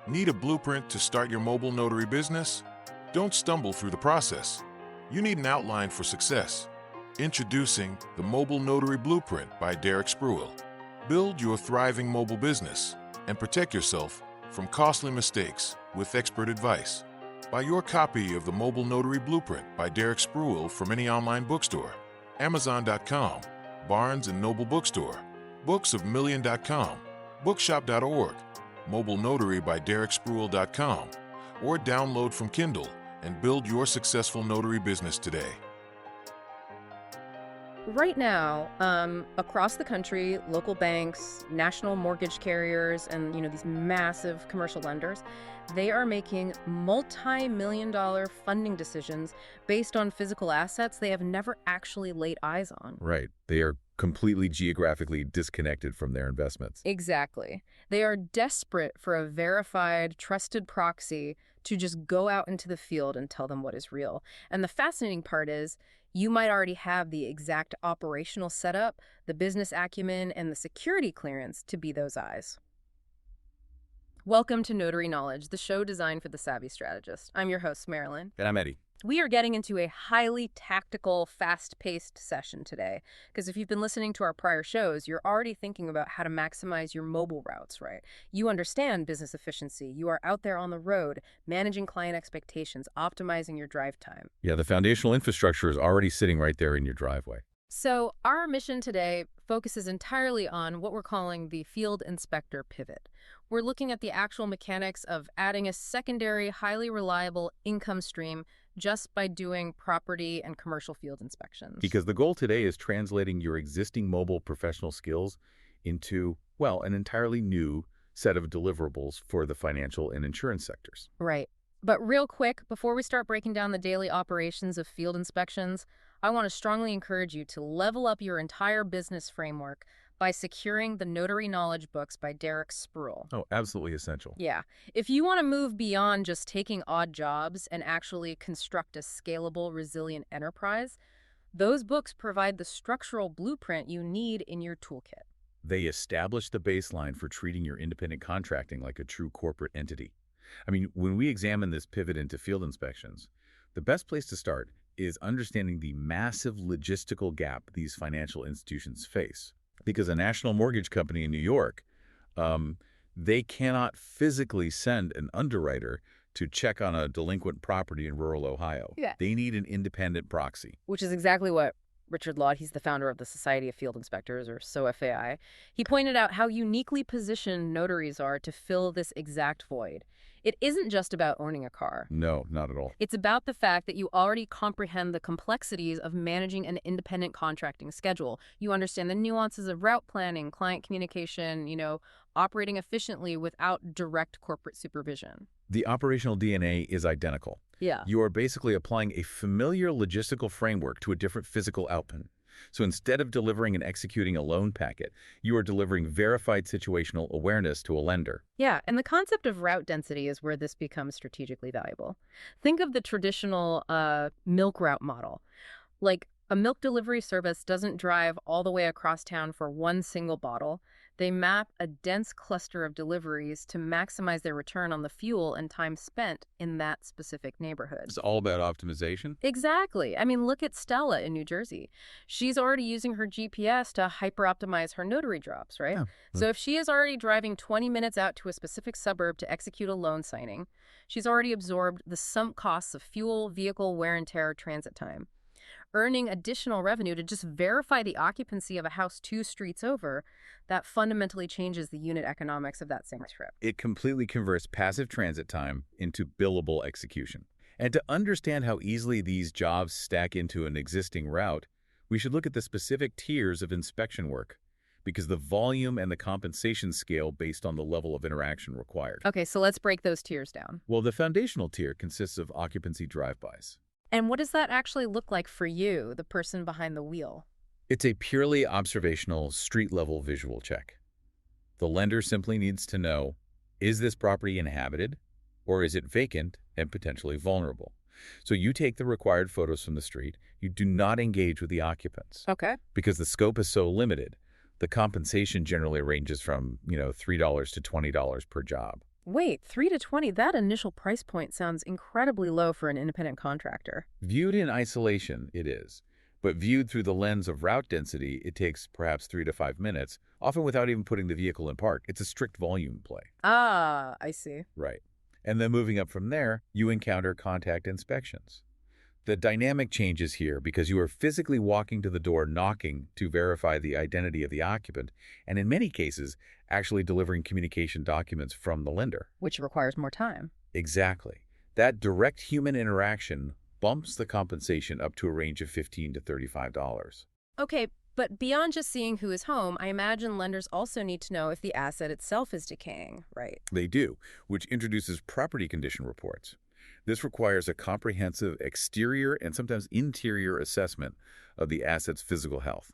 Need a blueprint to start your mobile notary business? Don't stumble through the process. You need an outline for success. Introducing the Mobile Notary Blueprint by Derek Spruill. Build your thriving mobile business and protect yourself from costly mistakes with expert advice. Buy your copy of the Mobile Notary Blueprint by Derek Spruill from any online bookstore, Amazon.com, Barnes & Noble Bookstore, booksofmillion.com, bookshop.org, Mobile Notary by DerekSpruill.com, or download from Kindle and build your successful notary business today. Right now, across the country, local banks, national mortgage carriers, and these massive commercial lenders, they are making multi-million-dollar funding decisions based on physical assets they have never actually laid eyes on. Right. They are completely geographically disconnected from their investments. Exactly. They are desperate for a verified, trusted proxy to just go out into the field and tell them what is real. And the fascinating part is, you might already have the exact operational setup, the business acumen, and the security clearance to be those eyes. Welcome to Notary Knowledge, the show designed for the savvy strategist. I'm your host, Marylyn. And I'm Eddie. We are getting into a highly tactical, fast-paced session today, because if you've been listening to our prior shows, you're already thinking about how to maximize your mobile routes, right? You understand business efficiency. You are out there on the road, managing client expectations, optimizing your drive time. Yeah, the foundational infrastructure is already sitting right there in your driveway. So our mission today focuses entirely on what we're calling the field inspector pivot. We're looking at the actual mechanics of adding a secondary, highly reliable income stream just by doing property and commercial field inspections. Because the goal today is translating your existing mobile professional skills into, well, an entirely new set of deliverables for the financial and insurance sectors. Right. But real quick, before we start breaking down the daily operations of field inspections, I want to strongly encourage you to level up your entire business framework by securing the Notary Knowledge books by Derek Spruill. Oh, absolutely essential. Yeah. If you want to move beyond just taking odd jobs and actually construct a scalable, resilient enterprise, those books provide the structural blueprint you need in your toolkit. They establish the baseline for treating your independent contracting like a true corporate entity. I mean, when we examine this pivot into field inspections, the best place to start is understanding the massive logistical gap these financial institutions face. Because a national mortgage company in New York, they cannot physically send an underwriter to check on a delinquent property in rural Ohio. Yeah. They need an independent proxy. Which is exactly what Richard Laud, he's the founder of the Society of Field Inspectors, or SOFAI. He pointed out how uniquely positioned notaries are to fill this exact void. It isn't just about owning a car. No, not at all. It's about the fact that you already comprehend the complexities of managing an independent contracting schedule. You understand the nuances of route planning, client communication, operating efficiently without direct corporate supervision. The operational DNA is identical. Yeah. You are basically applying a familiar logistical framework to a different physical output. So instead of delivering and executing a loan packet, you are delivering verified situational awareness to a lender. Yeah, and the concept of route density is where this becomes strategically valuable. Think of the traditional milk route model. Like, a milk delivery service doesn't drive all the way across town for one single bottle. They map a dense cluster of deliveries to maximize their return on the fuel and time spent in that specific neighborhood. It's all about optimization? Exactly. I mean, look at Stella in New Jersey. She's already using her GPS to hyper-optimize her notary drops, right? Yeah. So if she is already driving 20 minutes out to a specific suburb to execute a loan signing, she's already absorbed the sunk costs of fuel, vehicle wear and tear, transit time. Earning additional revenue to just verify the occupancy of a house 2 streets over, that fundamentally changes the unit economics of that same trip. It completely converts passive transit time into billable execution. And to understand how easily these jobs stack into an existing route, we should look at the specific tiers of inspection work, because the volume and the compensation scale based on the level of interaction required. Okay, so let's break those tiers down. Well, the foundational tier consists of occupancy drive-bys. And what does that actually look like for you, the person behind the wheel? It's a purely observational, street-level visual check. The lender simply needs to know, is this property inhabited, or is it vacant and potentially vulnerable? So you take the required photos from the street. You do not engage with the occupants. Okay. Because the scope is so limited, the compensation generally ranges from, $3 to $20 per job. Wait, 3 to 20, that initial price point sounds incredibly low for an independent contractor. Viewed in isolation, it is. But viewed through the lens of route density, it takes perhaps 3 to 5 minutes, often without even putting the vehicle in park. It's a strict volume play. Ah, I see. Right. And then moving up from there, you encounter contact inspections. The dynamic changes here because you are physically walking to the door knocking to verify the identity of the occupant, and in many cases, actually delivering communication documents from the lender. Which requires more time. Exactly. That direct human interaction bumps the compensation up to a range of $15 to $35. Okay, but beyond just seeing who is home, I imagine lenders also need to know if the asset itself is decaying, right? They do, which introduces property condition reports. This requires a comprehensive exterior and sometimes interior assessment of the asset's physical health.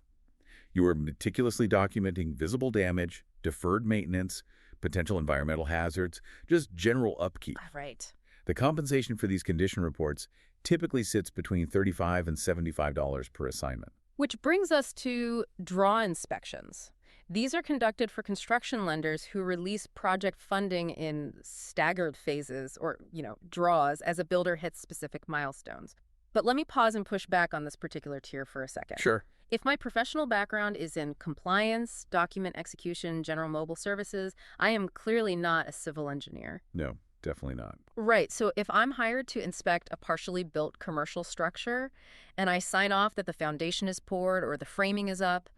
You are meticulously documenting visible damage, deferred maintenance, potential environmental hazards, just general upkeep. Right. The compensation for these condition reports typically sits between $35 and $75 per assignment. Which brings us to draw inspections. These are conducted for construction lenders who release project funding in staggered phases or, draws as a builder hits specific milestones. But let me pause and push back on this particular tier for a second. Sure. If my professional background is in compliance, document execution, general mobile services, I am clearly not a civil engineer. No, definitely not. Right. So if I'm hired to inspect a partially built commercial structure and I sign off that the foundation is poured or the framing is up,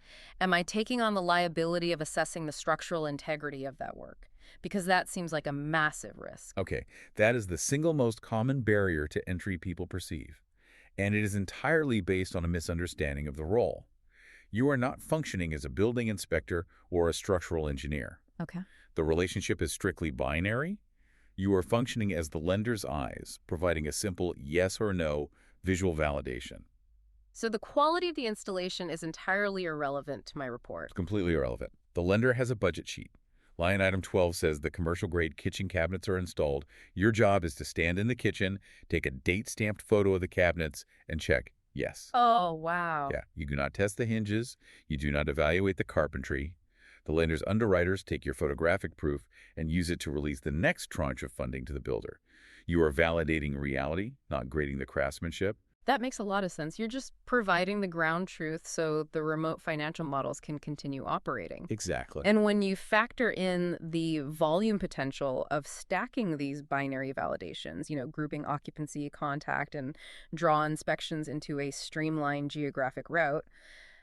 am I taking on the liability of assessing the structural integrity of that work? Because that seems like a massive risk. Okay, that is the single most common barrier to entry people perceive, and it is entirely based on a misunderstanding of the role. You are not functioning as a building inspector or a structural engineer. Okay. The relationship is strictly binary. You are functioning as the lender's eyes, providing a simple yes or no visual validation. So the quality of the installation is entirely irrelevant to my report. Completely irrelevant. The lender has a budget sheet. Line item 12 says the commercial-grade kitchen cabinets are installed. Your job is to stand in the kitchen, take a date-stamped photo of the cabinets, and check yes. Oh, wow. Yeah, you do not test the hinges. You do not evaluate the carpentry. The lender's underwriters take your photographic proof and use it to release the next tranche of funding to the builder. You are validating reality, not grading the craftsmanship. That makes a lot of sense. You're just providing the ground truth so the remote financial models can continue operating. Exactly. And when you factor in the volume potential of stacking these binary validations, grouping occupancy, contact, and draw inspections into a streamlined geographic route,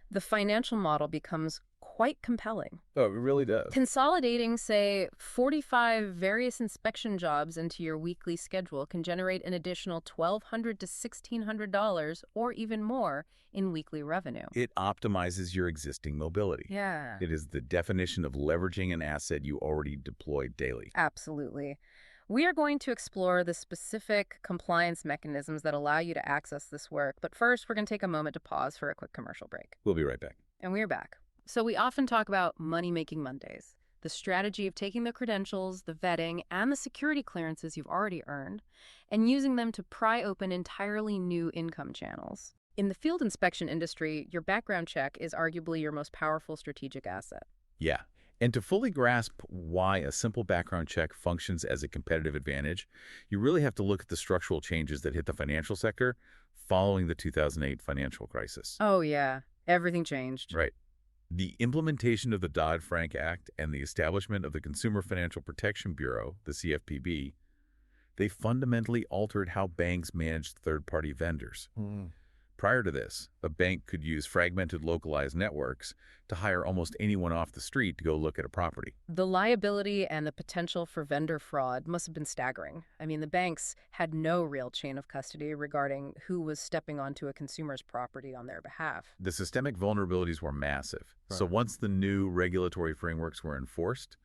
the financial model becomes quite compelling. Oh, it really does. Consolidating, say, 45 various inspection jobs into your weekly schedule can generate an additional $1,200 to $1,600 or even more in weekly revenue. It optimizes your existing mobility. Yeah. It is the definition of leveraging an asset you already deploy daily. Absolutely. We are going to explore the specific compliance mechanisms that allow you to access this work. But first, we're going to take a moment to pause for a quick commercial break. We'll be right back. And we're back. So we often talk about money-making Mondays, the strategy of taking the credentials, the vetting, and the security clearances you've already earned, and using them to pry open entirely new income channels. In the field inspection industry, your background check is arguably your most powerful strategic asset. Yeah. And to fully grasp why a simple background check functions as a competitive advantage, you really have to look at the structural changes that hit the financial sector following the 2008 financial crisis. Oh, yeah. Everything changed. Right. The implementation of the Dodd-Frank Act and the establishment of the Consumer Financial Protection Bureau, the CFPB, they fundamentally altered how banks managed third-party vendors. Prior to this, a bank could use fragmented localized networks to hire almost anyone off the street to go look at a property. The liability and the potential for vendor fraud must have been staggering. I mean, the banks had no real chain of custody regarding who was stepping onto a consumer's property on their behalf. The systemic vulnerabilities were massive. Right. So once the new regulatory frameworks were enforced,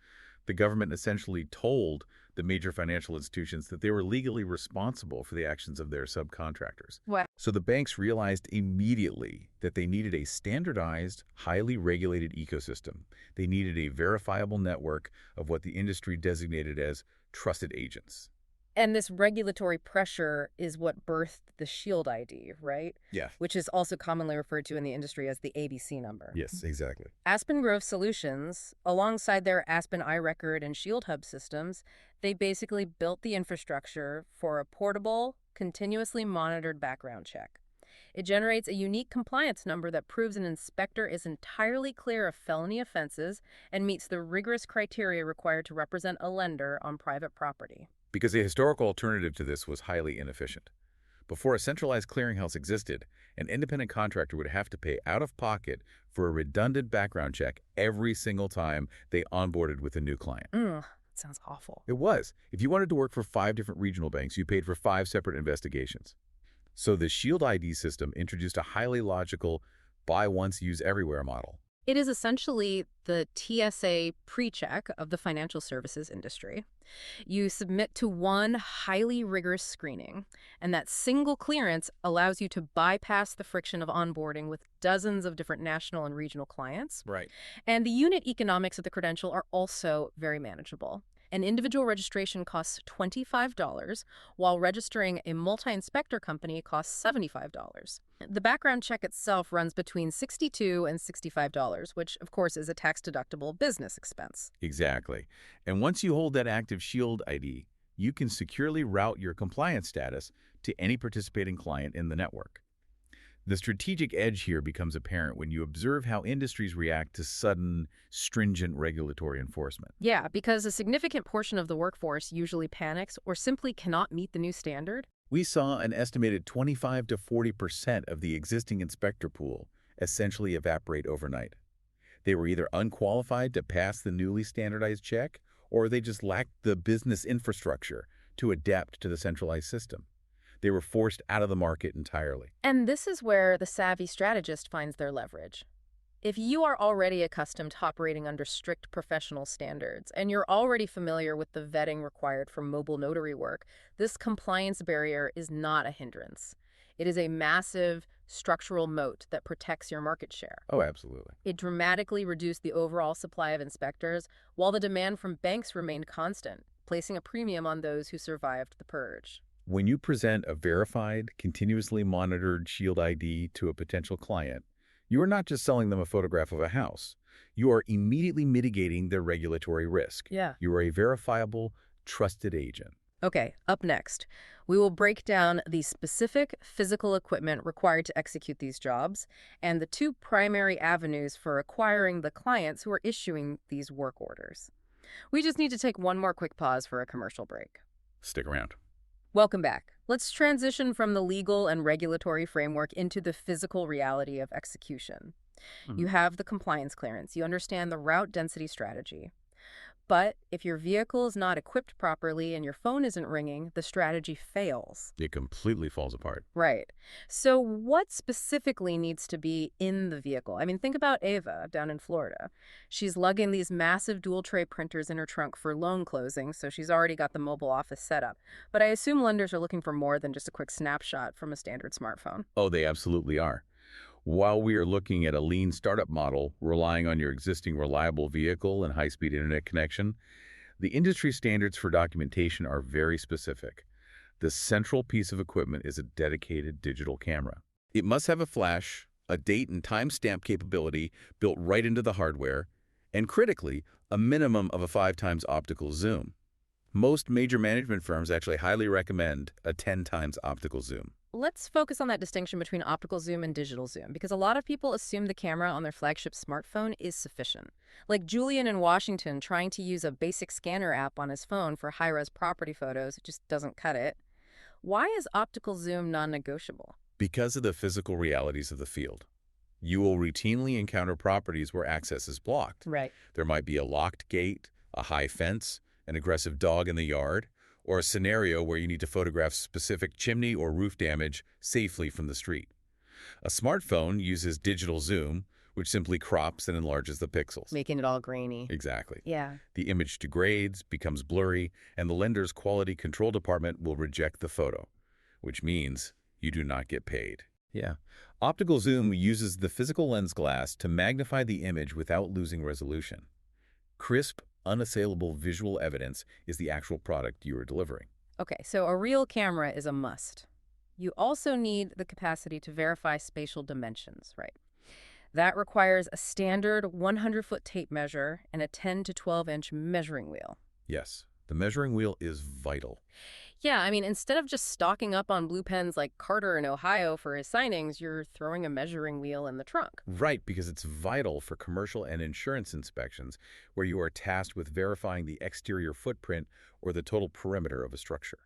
the government essentially told the major financial institutions that they were legally responsible for the actions of their subcontractors. What? So the banks realized immediately that they needed a standardized, highly regulated ecosystem. They needed a verifiable network of what the industry designated as trusted agents. And this regulatory pressure is what birthed the Shield ID, right? Yeah. Which is also commonly referred to in the industry as the ABC number. Yes, exactly. Aspen Grove Solutions, alongside their Aspen iRecord and Shield Hub systems, they basically built the infrastructure for a portable, continuously monitored background check. It generates a unique compliance number that proves an inspector is entirely clear of felony offenses and meets the rigorous criteria required to represent a lender on private property. Because the historical alternative to this was highly inefficient. Before a centralized clearinghouse existed, an independent contractor would have to pay out of pocket for a redundant background check every single time they onboarded with a new client. Sounds awful. It was. If you wanted to work for 5 different regional banks, you paid for 5 separate investigations. So the Shield ID system introduced a highly logical buy once, use everywhere model. It is essentially the TSA pre-check of the financial services industry. You submit to one highly rigorous screening, and that single clearance allows you to bypass the friction of onboarding with dozens of different national and regional clients. Right. And the unit economics of the credential are also very manageable. An individual registration costs $25, while registering a multi-inspector company costs $75. The background check itself runs between $62 and $65, which, of course, is a tax-deductible business expense. Exactly. And once you hold that active Shield ID, you can securely route your compliance status to any participating client in the network. The strategic edge here becomes apparent when you observe how industries react to sudden, stringent regulatory enforcement. Yeah, because a significant portion of the workforce usually panics or simply cannot meet the new standard. We saw an estimated 25 to 40% of the existing inspector pool essentially evaporate overnight. They were either unqualified to pass the newly standardized check, or they just lacked the business infrastructure to adapt to the centralized system. They were forced out of the market entirely. And this is where the savvy strategist finds their leverage. If you are already accustomed to operating under strict professional standards, and you're already familiar with the vetting required for mobile notary work, this compliance barrier is not a hindrance. It is a massive structural moat that protects your market share. Oh, absolutely. It dramatically reduced the overall supply of inspectors, while the demand from banks remained constant, placing a premium on those who survived the purge. When you present a verified, continuously monitored Shield ID to a potential client, you are not just selling them a photograph of a house. You are immediately mitigating their regulatory risk. Yeah. You are a verifiable, trusted agent. Okay, up next, we will break down the specific physical equipment required to execute these jobs and the 2 primary avenues for acquiring the clients who are issuing these work orders. We just need to take one more quick pause for a commercial break. Stick around. Welcome back. Let's transition from the legal and regulatory framework into the physical reality of execution. You have the compliance clearance. You understand the route density strategy. But if your vehicle is not equipped properly and your phone isn't ringing, the strategy fails. It completely falls apart. Right. So what specifically needs to be in the vehicle? I mean, think about Ava down in Florida. She's lugging these massive dual tray printers in her trunk for loan closing, so she's already got the mobile office set up. But I assume lenders are looking for more than just a quick snapshot from a standard smartphone. Oh, they absolutely are. While we are looking at a lean startup model relying on your existing reliable vehicle and high-speed internet connection, the industry standards for documentation are very specific. The central piece of equipment is a dedicated digital camera. It must have a flash, a date and timestamp capability built right into the hardware, and critically, a minimum of a 5x optical zoom. Most major management firms actually highly recommend a 10x optical zoom. Let's focus on that distinction between optical zoom and digital zoom, because a lot of people assume the camera on their flagship smartphone is sufficient. Like Julian in Washington trying to use a basic scanner app on his phone for high-res property photos just doesn't cut it. Why is optical zoom non-negotiable? Because of the physical realities of the field. You will routinely encounter properties where access is blocked. Right. There might be a locked gate, a high fence, an aggressive dog in the yard, or a scenario where you need to photograph specific chimney or roof damage safely from the street. A smartphone uses digital zoom, which simply crops and enlarges the pixels. Making it all grainy. Exactly. Yeah. The image degrades, becomes blurry, and the lender's quality control department will reject the photo, which means you do not get paid. Yeah. Optical zoom uses the physical lens glass to magnify the image without losing resolution. Crisp, unassailable visual evidence is the actual product you are delivering. Okay, so a real camera is a must. You also need the capacity to verify spatial dimensions, right? That requires a standard 100-foot tape measure and a 10 to 12-inch measuring wheel. Yes, the measuring wheel is vital. Yeah, I mean, instead of just stocking up on blue pens like Carter in Ohio for his signings, you're throwing a measuring wheel in the trunk. Right, because it's vital for commercial and insurance inspections where you are tasked with verifying the exterior footprint or the total perimeter of a structure.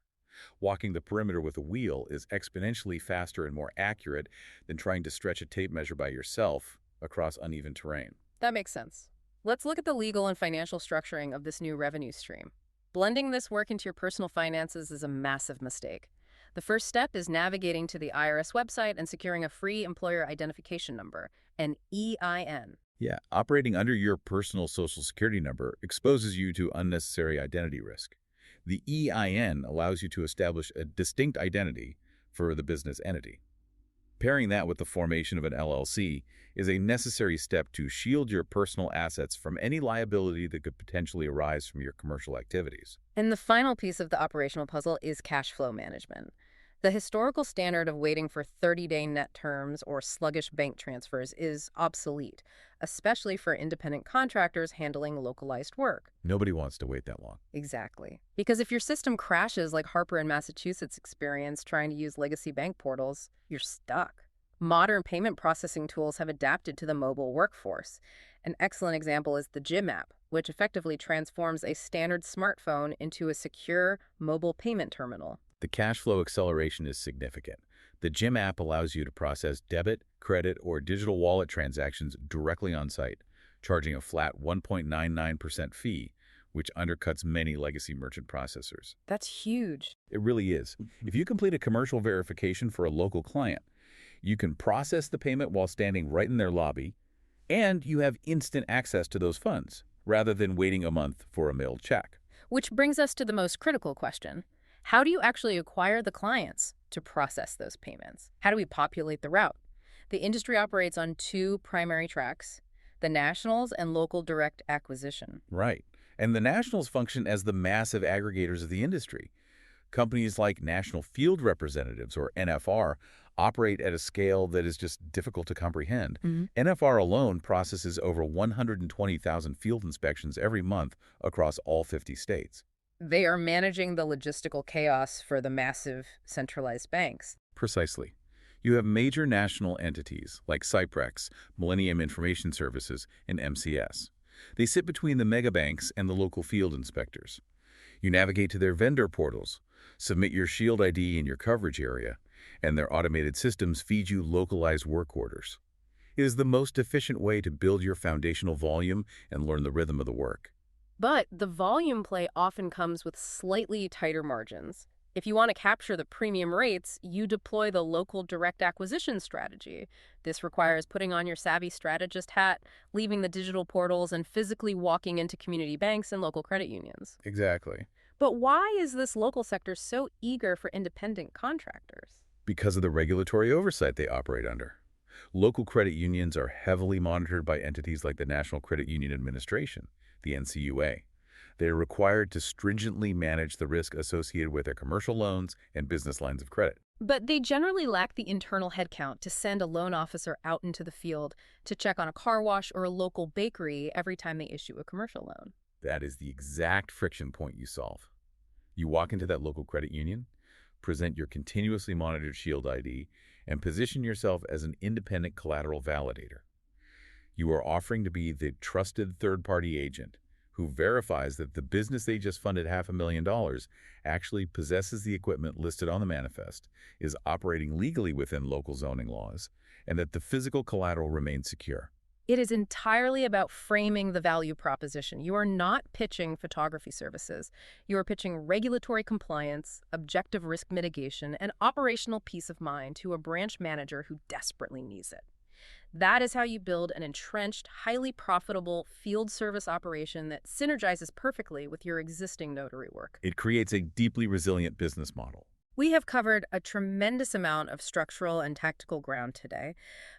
Walking the perimeter with a wheel is exponentially faster and more accurate than trying to stretch a tape measure by yourself across uneven terrain. That makes sense. Let's look at the legal and financial structuring of this new revenue stream. Blending this work into your personal finances is a massive mistake. The first step is navigating to the IRS website and securing a free employer identification number, an EIN. Yeah, operating under your personal social security number exposes you to unnecessary identity risk. The EIN allows you to establish a distinct identity for the business entity. Pairing that with the formation of an LLC is a necessary step to shield your personal assets from any liability that could potentially arise from your commercial activities. And the final piece of the operational puzzle is cash flow management. The historical standard of waiting for 30-day net terms or sluggish bank transfers is obsolete, especially for independent contractors handling localized work. Nobody wants to wait that long. Exactly. Because if your system crashes like Harper in Massachusetts experienced trying to use legacy bank portals, you're stuck. Modern payment processing tools have adapted to the mobile workforce. An excellent example is the Jim app, which effectively transforms a standard smartphone into a secure mobile payment terminal. The cash flow acceleration is significant. The Jim app allows you to process debit, credit, or digital wallet transactions directly on site, charging a flat 1.99% fee, which undercuts many legacy merchant processors. That's huge. It really is. If you complete a commercial verification for a local client, you can process the payment while standing right in their lobby, and you have instant access to those funds, rather than waiting a month for a mailed check. Which brings us to the most critical question. How do you actually acquire the clients to process those payments? How do we populate the route? The industry operates on two primary tracks, the nationals and local direct acquisition. Right. And the nationals function as the massive aggregators of the industry. Companies like National Field Representatives, or NFR, operate at a scale that is just difficult to comprehend. NFR alone processes over 120,000 field inspections every month across all 50 states. They are managing the logistical chaos for the massive centralized banks. Precisely. You have major national entities like Cyprex, Millennium Information Services, and MCS. They sit between the megabanks and the local field inspectors. You navigate to their vendor portals, submit your Shield ID in your coverage area, and their automated systems feed you localized work orders. It is the most efficient way to build your foundational volume and learn the rhythm of the work. But the volume play often comes with slightly tighter margins. If you want to capture the premium rates, you deploy the local direct acquisition strategy. This requires putting on your savvy strategist hat, leaving the digital portals, and physically walking into community banks and local credit unions. Exactly. But why is this local sector so eager for independent contractors? Because of the regulatory oversight they operate under. Local credit unions are heavily monitored by entities like the National Credit Union Administration, the NCUA. They are required to stringently manage the risk associated with their commercial loans and business lines of credit. But they generally lack the internal headcount to send a loan officer out into the field to check on a car wash or a local bakery every time they issue a commercial loan. That is the exact friction point you solve. You walk into that local credit union, present your continuously monitored Shield ID, and position yourself as an independent collateral validator. You are offering to be the trusted third-party agent who verifies that the business they just funded $500,000 actually possesses the equipment listed on the manifest, is operating legally within local zoning laws, and that the physical collateral remains secure. It is entirely about framing the value proposition. You are not pitching photography services. You are pitching regulatory compliance, objective risk mitigation, and operational peace of mind to a branch manager who desperately needs it. That is how you build an entrenched, highly profitable field service operation that synergizes perfectly with your existing notary work. It creates a deeply resilient business model. We have covered a tremendous amount of structural and tactical ground today.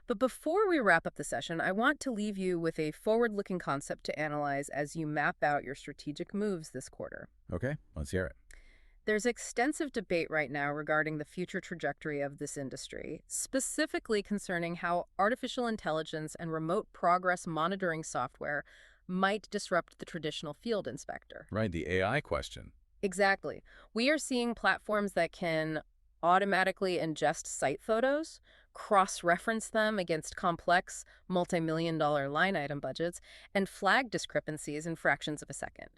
But before we wrap up the session, I want to leave you with a forward-looking concept to analyze as you map out your strategic moves this quarter. Okay, let's hear it. There's extensive debate right now regarding the future trajectory of this industry, specifically concerning how artificial intelligence and remote progress monitoring software might disrupt the traditional field inspector. Right, the AI question. Exactly. We are seeing platforms that can automatically ingest site photos, cross-reference them against complex, multi-million-dollar line item budgets, and flag discrepancies in fractions of a second.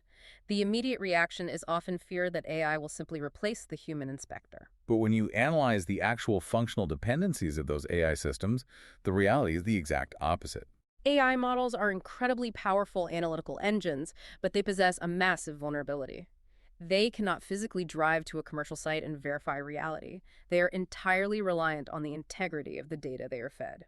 The immediate reaction is often fear that AI will simply replace the human inspector. But when you analyze the actual functional dependencies of those AI systems, the reality is the exact opposite. AI models are incredibly powerful analytical engines, but they possess a massive vulnerability. They cannot physically drive to a commercial site and verify reality. They are entirely reliant on the integrity of the data they are fed.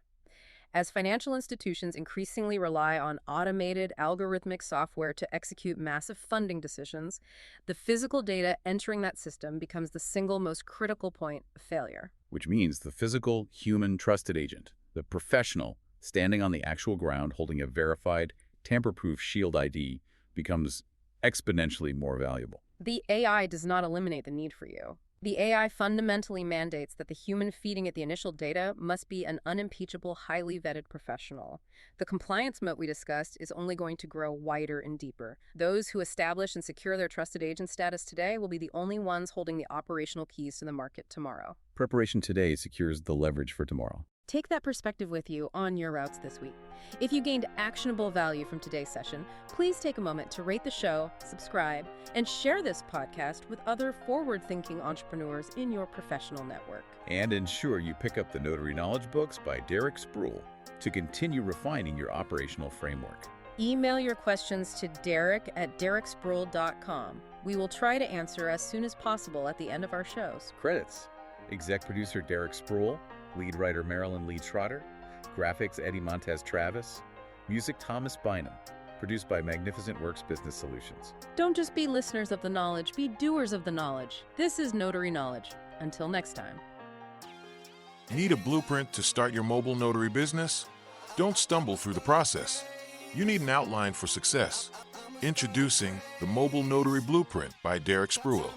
As financial institutions increasingly rely on automated algorithmic software to execute massive funding decisions, the physical data entering that system becomes the single most critical point of failure. Which means the physical, human, trusted agent, the professional, standing on the actual ground holding a verified, tamper-proof Shield ID, becomes exponentially more valuable. The AI does not eliminate the need for you. The AI fundamentally mandates that the human feeding it the initial data must be an unimpeachable, highly vetted professional. The compliance moat we discussed is only going to grow wider and deeper. Those who establish and secure their trusted agent status today will be the only ones holding the operational keys to the market tomorrow. Preparation today secures the leverage for tomorrow. Take that perspective with you on your routes this week. If you gained actionable value from today's session, please take a moment to rate the show, subscribe, and share this podcast with other forward-thinking entrepreneurs in your professional network. And ensure you pick up the Notary Knowledge books by Derek Spruill to continue refining your operational framework. Email your questions to derek@derekspruill.com. We will try to answer as soon as possible at the end of our shows. Credits: Exec Producer Derek Spruill, Lead Writer Marylyn Trotter, Graphics Eddie Montes Travis, Music Thomas Bynum, produced by Magnificent Works Business Solutions. Don't just be listeners of the knowledge, be doers of the knowledge. This is Notary Knowledge. Until next time. Need a blueprint to start your mobile notary business? Don't stumble through the process. You need an outline for success. Introducing the Mobile Notary Blueprint by Derek Spruill.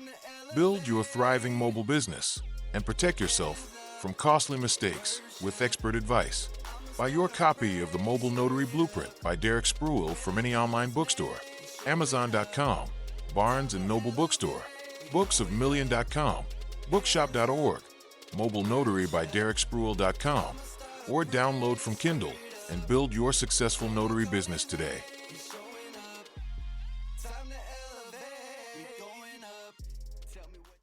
Build your thriving mobile business and protect yourself from costly mistakes with expert advice. Buy your copy of the Mobile Notary Blueprint by Derek Spruill from any online bookstore, Amazon.com, Barnes & Noble Bookstore, booksofmillion.com, bookshop.org, Mobile Notary by DerekSpruill.com, or download from Kindle and build your successful notary business today.